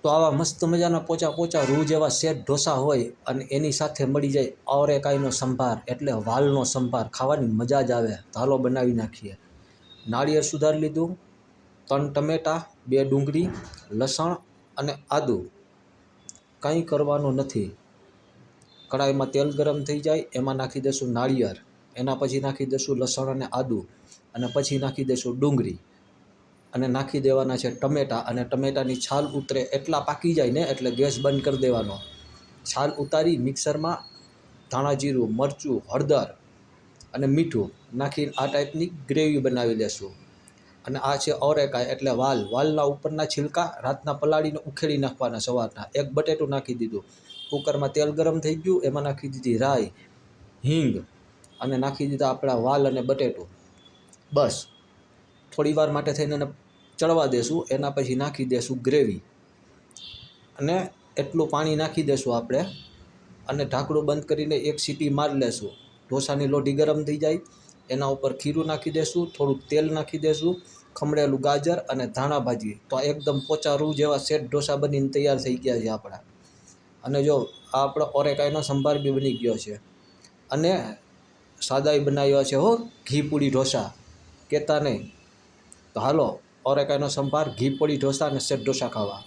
તો આવા મસ્ત મજાના પોચા પોચા રૂ જેવા સેટ ઢોસા હોય અને એની સાથે મળી જાય ઓરેકાઈનો સંભાર એટલે વાલનો સંભાર, ખાવાની મજા જ આવે. તો હાલો બનાવી નાખીએ. નાળિયેર સુધારી લીધું, 3 ટમેટાં, 2 ડુંગળી, લસણ અને આદું. કંઈ કરવાનું નથી. કડાઈમાં તેલ ગરમ થઈ જાય એમાં નાખી દઈશું નાળિયેર, એના પછી નાખી દઈશું લસણ અને આદું, અને પછી નાખી દઈશું ડુંગળી, અને નાખી દેવાના છે ટમેટાં. અને ટમેટાની છાલ ઉતરે એટલા પાકી જાય ને એટલે ગેસ બંધ કરી દેવાનો. છાલ ઉતારી મિક્સરમાં ધાણા જીરું, મરચું, હળદર અને મીઠું નાખીને આ ટાઈપની ગ્રેવી બનાવી લેશું. અને આ છે ઓરેકાઈ એટલે વાલ. વાલના ઉપરના છિલકા રાતના પલાળીને ઉખેડી નાખવાના સવારના. 1 બટેટું નાખી દીધું. કુકરમાં તેલ ગરમ થઈ ગયું, એમાં નાખી દીધી રાઈ, હિંગ અને નાખી દીધા આપણા વાલ અને બટેટું. બસ થોડી વાર માટે થઈને એને ચડવા દેશું. એના પછી નાખી દેશું ગ્રેવી અને એટલું પાણી નાખી દેશું આપણે, અને ઢાંકણું બંધ કરીને 1 સીટી મારી લેશું. ઢોસાની લોઢી ગરમ થઈ જાય એના ઉપર ખીરું નાખી દેશું, થોડુંક તેલ નાખી દેશું, ખમણેલું ગાજર અને ધાણા ભાજી. તો એકદમ પોચા રૂ જેવા સેટ ઢોસા બનીને તૈયાર થઈ ગયા છે આપણા. અને જો આ આપણો ઓરેકાઈનો સંભાર બી બની ગયો છે. અને સાદાઈ બનાવ્યો છે હો, ઘી પૂરી ઢોસા, કહેતા નહીં. તો હાલો ઓરેકાઈનો સંભાર, ઘી પૂરી ઢોસા અને સેટ ઢોસા ખાવા.